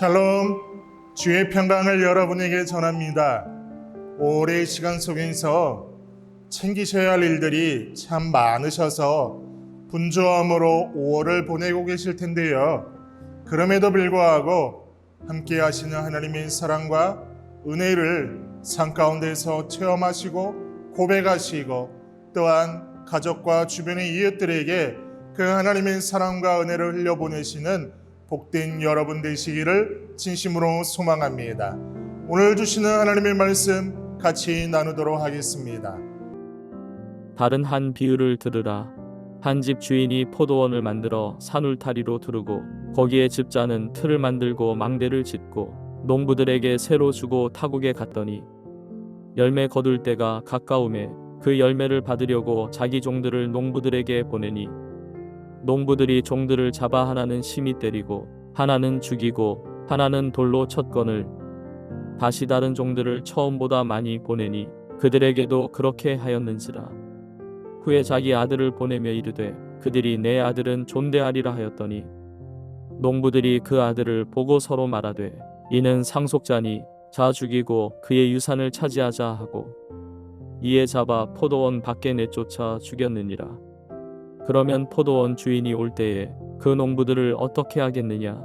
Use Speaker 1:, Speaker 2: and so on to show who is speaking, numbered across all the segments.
Speaker 1: 샬롬, 주의 평강을 여러분에게 전합니다. 오랜 시간 속에서 챙기셔야 할 일들이 참 많으셔서 분주함으로 5월을 보내고 계실 텐데요. 그럼에도 불구하고 함께 하시는 하나님의 사랑과 은혜를 삶 가운데서 체험하시고 고백하시고 또한 가족과 주변의 이웃들에게 그 하나님의 사랑과 은혜를 흘려보내시는 복된 여러분 되시기를 진심으로 소망합니다. 오늘 주시는 하나님의 말씀 같이 나누도록 하겠습니다.
Speaker 2: 다른 한 비유를 들으라. 한 집 주인이 포도원을 만들어 산울타리로 두르고 거기에 집자는 틀을 만들고 망대를 짓고 농부들에게 새로 주고 타국에 갔더니 열매 거둘 때가 가까우매 그 열매를 받으려고 자기 종들을 농부들에게 보내니 농부들이 종들을 잡아 하나는 심히 때리고 하나는 죽이고 하나는 돌로 쳤거늘 다시 다른 종들을 처음보다 많이 보내니 그들에게도 그렇게 하였는지라. 후에 자기 아들을 보내며 이르되 그들이 내 아들은 존대하리라 하였더니 농부들이 그 아들을 보고 서로 말하되 이는 상속자니 자 죽이고 그의 유산을 차지하자 하고 이에 잡아 포도원 밖에 내쫓아 죽였느니라. 그러면 포도원 주인이 올 때에 그 농부들을 어떻게 하겠느냐?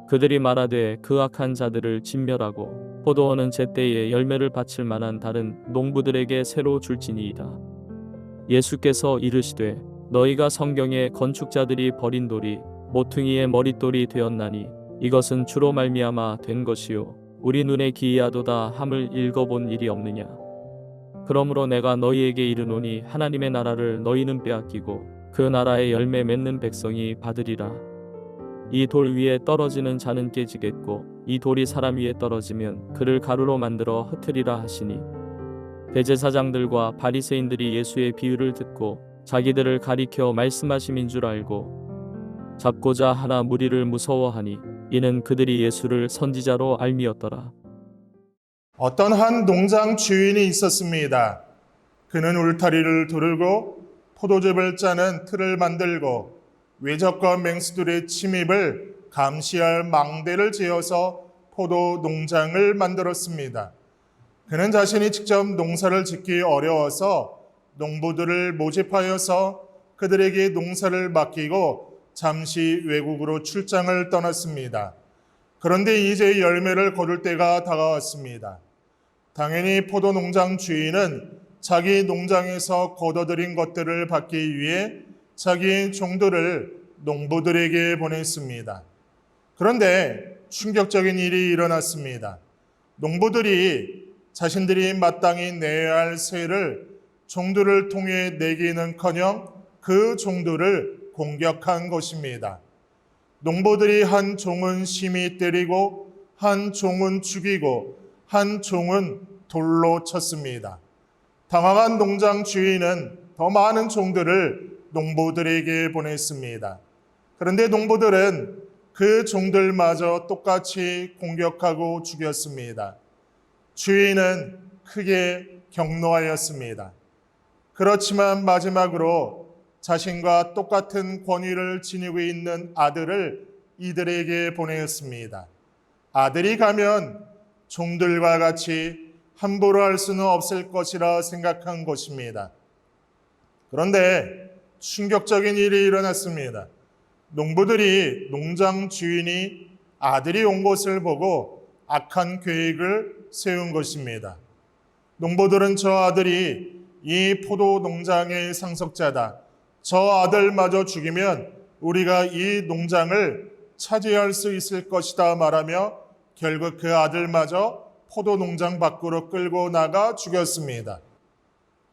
Speaker 2: 그들이 말하되 그 악한 자들을 진멸하고 포도원은 제때에 열매를 바칠 만한 다른 농부들에게 새로 줄지니이다. 예수께서 이르시되 너희가 성경에 건축자들이 버린 돌이 모퉁이의 머릿돌이 되었나니 이것은 주로 말미암아 된 것이요 우리 눈에 기이하도다 함을 읽어본 일이 없느냐. 그러므로 내가 너희에게 이르노니 하나님의 나라를 너희는 빼앗기고 그 나라의 열매 맺는 백성이 받으리라. 이 돌 위에 떨어지는 자는 깨지겠고 이 돌이 사람 위에 떨어지면 그를 가루로 만들어 흩으리라 하시니 대제사장들과 바리새인들이 예수의 비유를 듣고 자기들을 가리켜 말씀하심인 줄 알고 잡고자 하나 무리를 무서워하니 이는 그들이 예수를 선지자로 알미었더라.
Speaker 1: 어떤 한 농장 주인이 있었습니다. 그는 울타리를 두르고 포도즙을 짜는 틀을 만들고 외적과 맹수들의 침입을 감시할 망대를 지어서 포도 농장을 만들었습니다. 그는 자신이 직접 농사를 짓기 어려워서 농부들을 모집하여서 그들에게 농사를 맡기고 잠시 외국으로 출장을 떠났습니다. 그런데 이제 열매를 거둘 때가 다가왔습니다. 당연히 포도 농장 주인은 자기 농장에서 거둬들인 것들을 받기 위해 자기 종들을 농부들에게 보냈습니다. 그런데 충격적인 일이 일어났습니다. 농부들이 자신들이 마땅히 내야 할 세를 종들을 통해 내기는커녕 그 종들을 공격한 것입니다. 농부들이 한 종은 심히 때리고 한 종은 죽이고 한 종은 돌로 쳤습니다. 당황한 농장 주인은 더 많은 종들을 농부들에게 보냈습니다. 그런데 농부들은 그 종들마저 똑같이 공격하고 죽였습니다. 주인은 크게 격노하였습니다. 그렇지만 마지막으로 자신과 똑같은 권위를 지니고 있는 아들을 이들에게 보내었습니다. 아들이 가면 종들과 같이 함부로 할 수는 없을 것이라 생각한 것입니다. 그런데 충격적인 일이 일어났습니다. 농부들이 농장 주인이 아들이 온 것을 보고 악한 계획을 세운 것입니다. 농부들은 저 아들이 이 포도 농장의 상속자다. 저 아들마저 죽이면 우리가 이 농장을 차지할 수 있을 것이다 말하며 결국 그 아들마저 포도 농장 밖으로 끌고 나가 죽였습니다.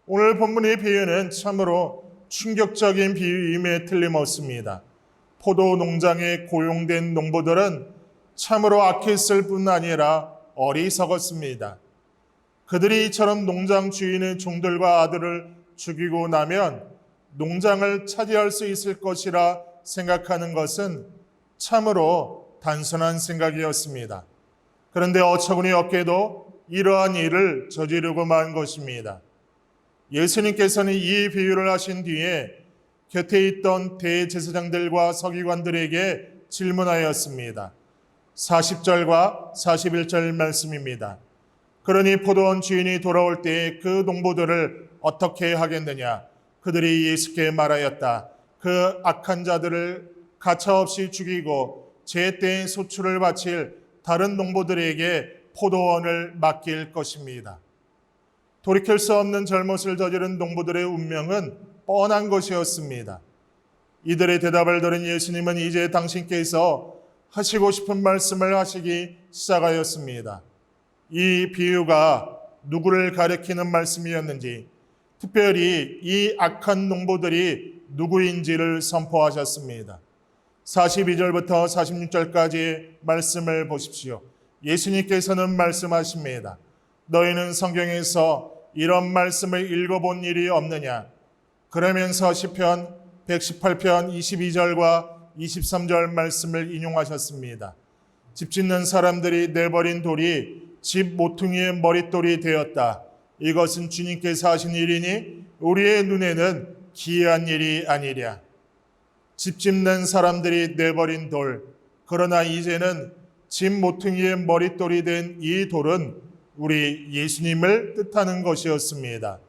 Speaker 1: 오늘 본문의 비유는 참으로 충격적인 비유임에 틀림없습니다. 포도 농장에 고용된 농부들은 참으로 악했을 뿐 아니라 어리석었습니다. 그들이 이처럼 농장 주인의 종들과 아들을 죽이고 나면 농장을 차지할 수 있을 것이라 생각하는 것은 참으로 단순한 생각이었습니다. 그런데 어처구니 없게도 이러한 일을 저지르고 만 것입니다. 예수님께서는 이 비유를 하신 뒤에 곁에 있던 대제사장들과 서기관들에게 질문하였습니다. 40절과 41절 말씀입니다. 그러니 포도원 주인이 돌아올 때에 그 농부들을 어떻게 하겠느냐? 그들이 예수께 말하였다. 그 악한 자들을 가차없이 죽이고 제때에 소출을 바칠 다른 농부들에게 포도원을 맡길 것입니다. 돌이킬 수 없는 잘못을 저지른 농부들의 운명은 뻔한 것이었습니다. 이들의 대답을 들은 예수님은 이제 당신께서 하시고 싶은 말씀을 하시기 시작하였습니다. 이 비유가 누구를 가리키는 말씀이었는지, 특별히 이 악한 농부들이 누구인지를 선포하셨습니다. 42절부터 46절까지의 말씀을 보십시오. 예수님께서는 말씀하십니다. 너희는 성경에서 이런 말씀을 읽어본 일이 없느냐? 그러면서 시편 118편 22절과 23절 말씀을 인용하셨습니다. 집 짓는 사람들이 내버린 돌이 집 모퉁이의 머릿돌이 되었다. 이것은 주님께서 하신 일이니 우리의 눈에는 기이한 일이 아니랴. 집 짓는 사람들이 내버린 돌, 그러나 이제는 집 모퉁이의 머릿돌이 된 이 돌은 우리 예수님을 뜻하는 것이었습니다.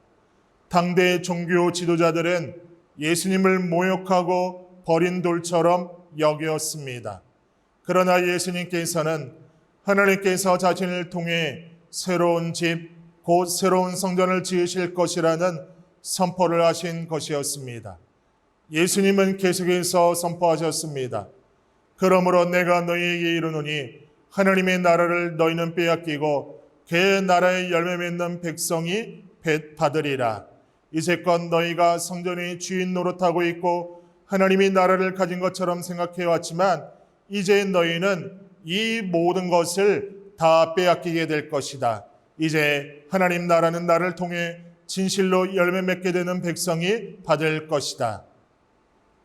Speaker 1: 당대 종교 지도자들은 예수님을 모욕하고 버린 돌처럼 여겼습니다. 그러나 예수님께서는 하나님께서 자신을 통해 새로운 집, 곧 새로운 성전을 지으실 것이라는 선포를 하신 것이었습니다. 예수님은 계속해서 선포하셨습니다. 그러므로 내가 너희에게 이르노니 하나님의 나라를 너희는 빼앗기고 그의 나라의 열매 맺는 백성이 받으리라. 이제껏 너희가 성전의 주인 노릇하고 있고 하나님이 나라를 가진 것처럼 생각해 왔지만 이제 너희는 이 모든 것을 다 빼앗기게 될 것이다. 이제 하나님 나라는 나를 통해 진실로 열매 맺게 되는 백성이 받을 것이다.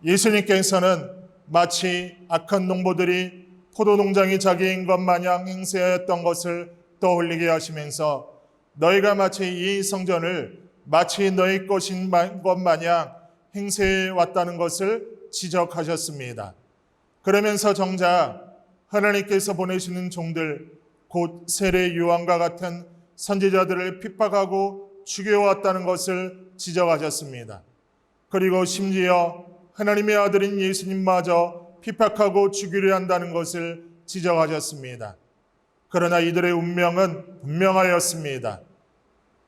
Speaker 1: 예수님께서는 마치 악한 농부들이 포도농장이 자기인 것 마냥 행세하였던 것을 떠올리게 하시면서 너희가 마치 이 성전을 마치 너희 것인 것 마냥 행세해 왔다는 것을 지적하셨습니다. 그러면서 정작 하나님께서 보내시는 종들, 곧 세례 요한과 같은 선지자들을 핍박하고 죽여왔다는 것을 지적하셨습니다. 그리고 심지어 하나님의 아들인 예수님마저 핍박하고 죽이려 한다는 것을 지적하셨습니다. 그러나 이들의 운명은 분명하였습니다.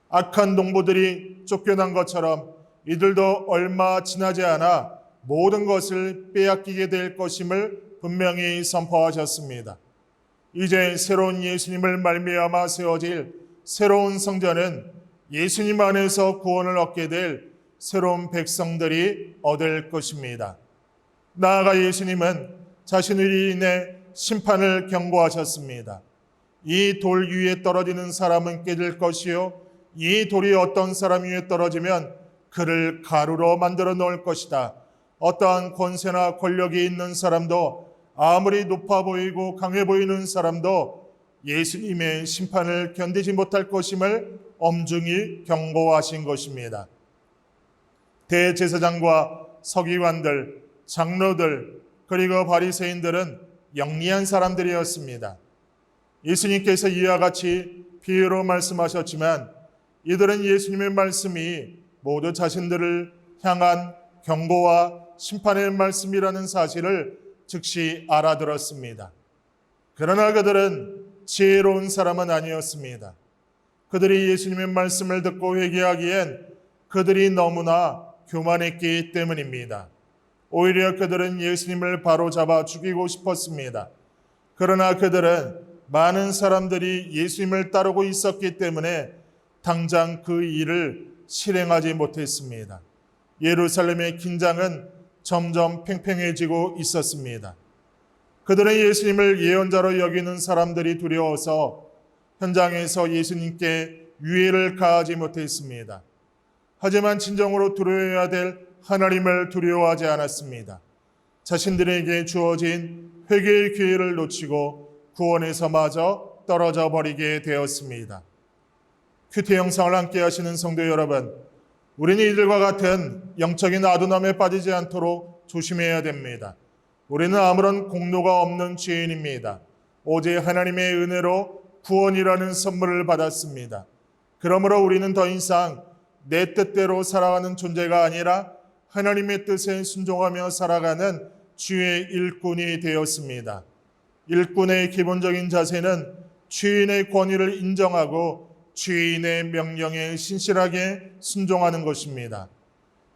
Speaker 1: 악한 농부들이 쫓겨난 것처럼 이들도 얼마 지나지 않아 모든 것을 빼앗기게 될 것임을 분명히 선포하셨습니다. 이제 새로운 예수님을 말미암아 세워질 새로운 성전은 예수님 안에서 구원을 얻게 될 새로운 백성들이 얻을 것입니다. 나아가 예수님은 자신을 인해 심판을 경고하셨습니다. 이 돌 위에 떨어지는 사람은 깨질 것이요 이 돌이 어떤 사람 위에 떨어지면 그를 가루로 만들어 놓을 것이다. 어떠한 권세나 권력이 있는 사람도 아무리 높아 보이고 강해 보이는 사람도 예수님의 심판을 견디지 못할 것임을 엄중히 경고하신 것입니다. 대제사장과 서기관들, 장로들, 그리고 바리새인들은 영리한 사람들이었습니다. 예수님께서 이와 같이 비유로 말씀하셨지만 이들은 예수님의 말씀이 모두 자신들을 향한 경고와 심판의 말씀이라는 사실을 즉시 알아들었습니다. 그러나 그들은 지혜로운 사람은 아니었습니다. 그들이 예수님의 말씀을 듣고 회개하기엔 그들이 너무나 교만했기 때문입니다. 오히려 그들은 예수님을 바로잡아 죽이고 싶었습니다. 그러나 그들은 많은 사람들이 예수님을 따르고 있었기 때문에 당장 그 일을 실행하지 못했습니다. 예루살렘의 긴장은 점점 팽팽해지고 있었습니다. 그들은 예수님을 예언자로 여기는 사람들이 두려워서 현장에서 예수님께 유해를 가하지 못했습니다. 하지만 진정으로 두려워해야 될 하나님을 두려워하지 않았습니다. 자신들에게 주어진 회개의 기회를 놓치고 구원에서마저 떨어져 버리게 되었습니다. 큐티 영상을 함께 하시는 성도 여러분, 우리는 이들과 같은 영적인 아둔함에 빠지지 않도록 조심해야 됩니다. 우리는 아무런 공로가 없는 죄인입니다. 오직 하나님의 은혜로 구원이라는 선물을 받았습니다. 그러므로 우리는 더 이상 내 뜻대로 살아가는 존재가 아니라 하나님의 뜻에 순종하며 살아가는 주의 일꾼이 되었습니다. 일꾼의 기본적인 자세는 주인의 권위를 인정하고 주인의 명령에 신실하게 순종하는 것입니다.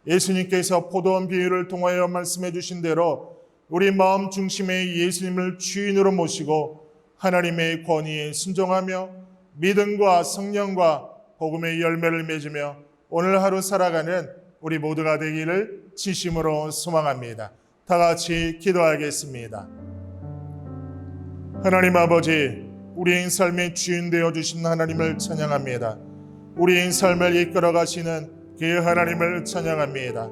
Speaker 1: 예수님께서 포도원 비유를 통하여 말씀해 주신 대로 우리 마음 중심에 예수님을 주인으로 모시고 하나님의 권위에 순종하며 믿음과 성령과 복음의 열매를 맺으며 오늘 하루 살아가는 우리 모두가 되기를 진심으로 소망합니다. 다 같이 기도하겠습니다. 하나님 아버지, 우리의 삶의 주인 되어주신 하나님을 찬양합니다. 우리의 삶을 이끌어 가시는 그 하나님을 찬양합니다.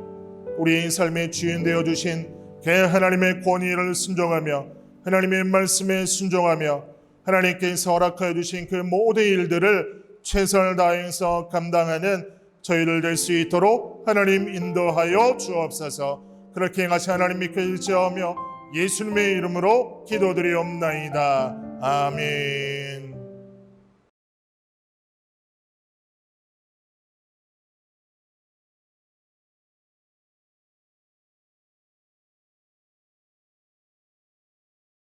Speaker 1: 우리의 삶의 주인 되어주신 그 하나님의 권위를 순종하며 하나님의 말씀에 순종하며 하나님께서 허락하여 주신 그 모든 일들을 최선을 다해서 감당하는 저희들 될 수 있도록 하나님 인도하여 주옵소서. 그렇게 행하시 하나님 믿고 의지하며 예수님의 이름으로 기도드리옵나이다. 아멘.